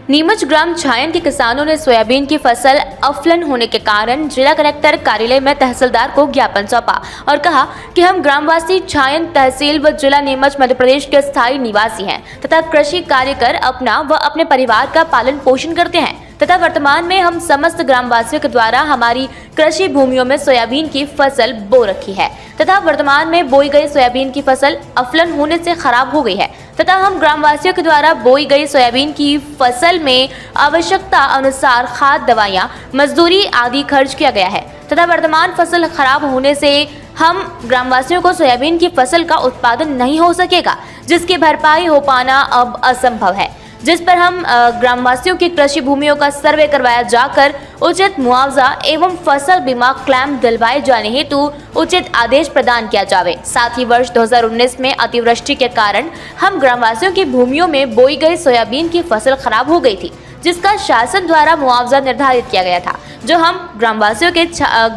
नीमच ग्राम छायन के किसानों ने सोयाबीन की फसल अफलन होने के कारण जिला कलेक्टर कार्यालय में तहसीलदार को ज्ञापन सौंपा और कहा कि हम ग्रामवासी छायन तहसील व जिला नीमच मध्य प्रदेश के स्थायी निवासी हैं तथा कृषि कार्य कर अपना व अपने परिवार का पालन पोषण करते हैं तथा वर्तमान में हम समस्त ग्रामवासियों के द्वारा हमारी कृषि भूमियों में सोयाबीन की फसल बो रखी है तथा वर्तमान में बोई गई सोयाबीन की फसल अफलन होने से खराब हो गई है तथा हम ग्रामवासियों के द्वारा बोई गई सोयाबीन की फसल में आवश्यकता अनुसार खाद, दवाइयाँ, मजदूरी आदि खर्च किया गया है तथा वर्तमान फसल खराब होने से हम ग्रामवासियों को सोयाबीन की फसल का उत्पादन नहीं हो सकेगा, जिसकी भरपाई हो पाना अब असंभव है, जिस पर हम ग्रामवासियों की कृषि भूमियों का सर्वे करवाया जाकर उचित मुआवजा एवं फसल बीमा क्लेम दिलवाए जाने हेतु उचित आदेश प्रदान किया जावे। साथ ही वर्ष 2019 में अतिवृष्टि के कारण हम ग्रामवासियों की भूमियों में बोई गई सोयाबीन की फसल खराब हो गई थी, जिसका शासन द्वारा मुआवजा निर्धारित किया गया था, जो हम ग्रामवासियों के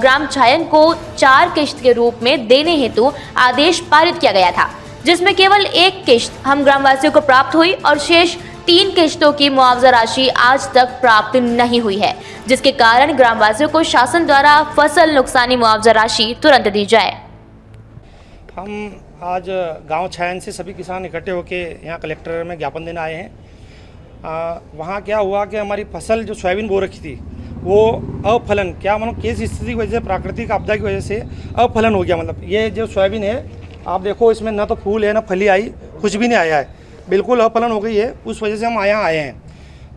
ग्राम छायन को 4 किश्त के रूप में देने हेतु आदेश पारित किया गया था, जिसमें केवल 1 किश्त हम ग्रामवासियों को प्राप्त हुई और शेष 3 किश्तों की मुआवजा राशि आज तक प्राप्त नहीं हुई है, जिसके कारण ग्रामवासियों को शासन द्वारा फसल नुकसानी मुआवजा राशि तुरंत दी जाए। हम आज गांव छायन से सभी किसान इकट्ठे होकर यहाँ कलेक्टर में ज्ञापन देने आए हैं। वहाँ क्या हुआ कि हमारी फसल जो सोयाबीन बो रखी थी वो अफलन, क्या मानो किस स्थिति की वजह से, प्राकृतिक आपदा की वजह से अफलन हो गया। मतलब ये जो सोयाबीन है आप देखो, इसमें ना तो फूल है ना फली आई, कुछ भी नहीं आया है, बिल्कुल अफलन हो गई है। उस वजह से हम यहाँ आए हैं,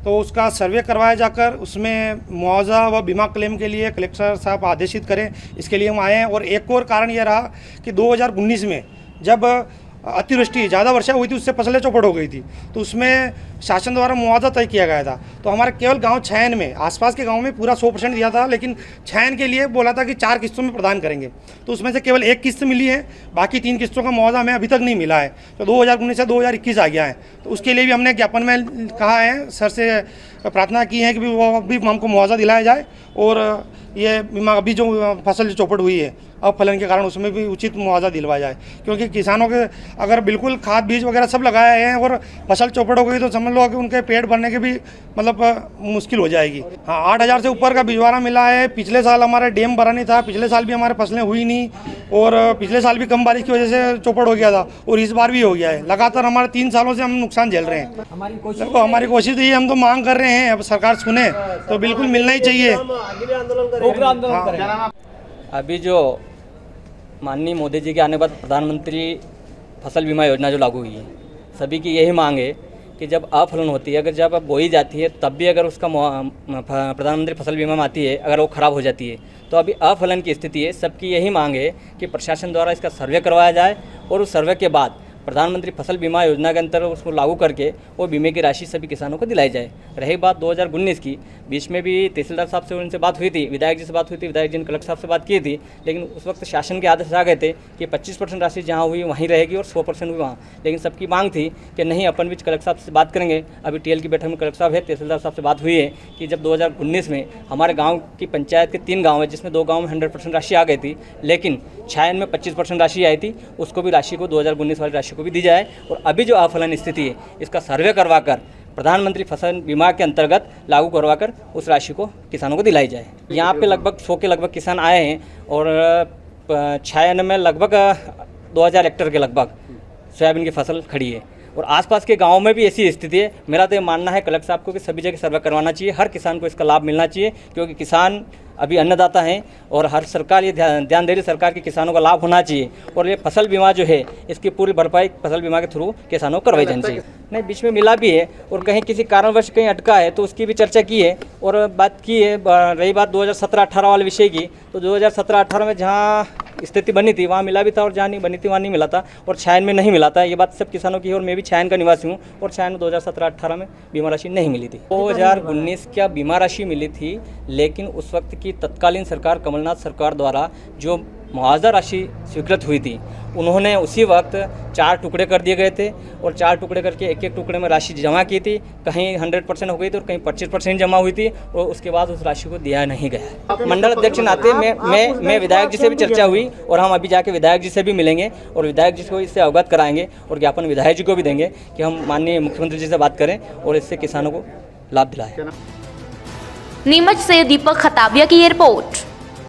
तो उसका सर्वे करवाया जाकर उसमें मुआवजा व बीमा क्लेम के लिए कलेक्टर साहब आदेशित करें, इसके लिए हम आए हैं। और एक और कारण यह रहा कि 2019 में जब अतिवृष्टि ज़्यादा वर्षा हुई थी, उससे फसलें चौपट हो गई थी, तो उसमें शासन द्वारा मुआवजा तय किया गया था। तो हमारे केवल गांव छायन में, आसपास के गांव में पूरा 100% दिया था, लेकिन छायन के लिए बोला था कि 4 किस्तों में प्रदान करेंगे, तो उसमें से केवल 1 किस्त मिली है, बाकी 3 किस्तों का मुआवजा हमें अभी तक नहीं मिला है। तो 2019 से 2021 आ गया है, तो उसके लिए भी हमने ज्ञापन में कहा है, सर से प्रार्थना की है कि वो भी हमको मुआवजा दिलाया जाए और ये बीमा अभी जो फसल चौपट हुई है अफलन के कारण उसमें भी उचित मुआवजा दिलवाया जाए, क्योंकि किसानों के अगर बिल्कुल खाद बीज वगैरह सब लगाए हैं और फसल चौपट हो गई तो समझ लो कि उनके पेट भरने के भी मतलब मुश्किल हो जाएगी। हाँ, 8,000 से ऊपर का भिजवाना मिला है। पिछले साल हमारे डैम भरा नहीं था, पिछले साल भी हमारे फसलें हुई नहीं, और पिछले साल भी कम बारिश की वजह से चौपट हो गया था, और इस बार भी हो गया है। लगातार हमारे 3 सालों से हम नुकसान झेल रहे हैं। देखो हमारी कोशिश ये, हम तो मांग कर रहे हैं, अब सरकार सुने तो बिल्कुल मिलना ही चाहिए। अभी जो माननीय मोदी जी के आने के बाद प्रधानमंत्री फसल बीमा योजना जो लागू हुई है, सभी की यही मांग है कि जब अफलन होती है, अगर जब बोई जाती है तब भी अगर उसका प्रधानमंत्री फसल बीमा में आती है, अगर वो ख़राब हो जाती है, तो अभी अफलन की स्थिति है। सबकी यही मांग है कि प्रशासन द्वारा इसका सर्वे करवाया जाए और उस सर्वे के बाद प्रधानमंत्री फसल बीमा योजना के अंतर्गत उसको लागू करके वो बीमे की राशि सभी किसानों को दिलाई जाए। रही बात 2019 की, बीच में भी तहसीलदार साहब से उनसे बात हुई थी, विधायक जी से बात हुई थी, विधायक जी ने कलेक्टर साहब से बात की थी, लेकिन उस वक्त शासन के आदेश आ गए थे कि 25% राशि जहाँ हुई वहीं रहेगी और 100% हुई वहाँ। लेकिन सबकी मांग थी कि नहीं, अपन भी कलेक्टर साहब से बात करेंगे। अभी टीएल की बैठक में कलेक्टर साहब है, तहसीलदार साहब से बात हुई है कि जब 2019 में हमारे गाँव की पंचायत के 3 गाँव है, जिसमें 2 गाँव में 100% राशि आ गई थी, लेकिन छायन में 25% राशि आई थी, उसको भी राशि को 2019 वाली राशि को भी दी जाए। और अभी जो अफलन स्थिति है, इसका सर्वे करवाकर प्रधानमंत्री फसल बीमा के अंतर्गत लागू करवाकर उस राशि को किसानों को दिलाई जाए। यहाँ पे लगभग 100 के लगभग किसान आए हैं और छायन में लगभग 2000 हेक्टेयर के लगभग सोयाबीन की फसल खड़ी है, और आसपास के गांवों में भी ऐसी स्थिति है। मेरा तो ये मानना है कलेक्टर साहब को कि सभी जगह सर्वे करवाना चाहिए, हर किसान को इसका लाभ मिलना चाहिए, क्योंकि किसान अभी अन्नदाता हैं और हर सरकार ये ध्यान दे रही सरकार के किसानों का लाभ होना चाहिए। और ये फसल बीमा जो है, इसकी पूरी भरपाई फसल बीमा के थ्रू किसानों को करवाई जानी चाहिए। नहीं, बीच में मिला भी है और कहीं किसी कारणवश कहीं अटका है तो उसकी भी चर्चा की है और बात की है। रही बात 2017-18 वाले विषय की, तो 2017-18 में जहाँ स्थिति बनी थी वहाँ मिला भी था और जहाँ नहीं बनी थी वहाँ नहीं मिला था, और छायन में नहीं मिला था। ये बात सब किसानों की है और मैं भी छायन का निवासी हूँ, और छायन में 2017-18 में बीमा राशि नहीं मिली थी। 2019 क्या बीमा राशि मिली थी, लेकिन उस वक्त की तत्कालीन सरकार कमलनाथ सरकार द्वारा जो मुआवजा राशि स्वीकृत हुई थी, उन्होंने उसी वक्त 4 टुकड़े कर दिए गए थे और 4 टुकड़े करके एक टुकड़े में राशि जमा की थी। कहीं 100% हो गई थी और कहीं 25% जमा हुई थी, और उसके बाद उस राशि को दिया नहीं गया। मंडल अध्यक्ष नाते मैं विधायक जी से भी चर्चा हुई और हम अभी जाके विधायक जी से भी मिलेंगे और विधायक जी को इससे अवगत कराएंगे और ज्ञापन विधायक जी को भी देंगे कि हम माननीय मुख्यमंत्री जी से बात करें और इससे किसानों को लाभ दिलाएं। नीमच से दीपक खताबिया की ये रिपोर्ट।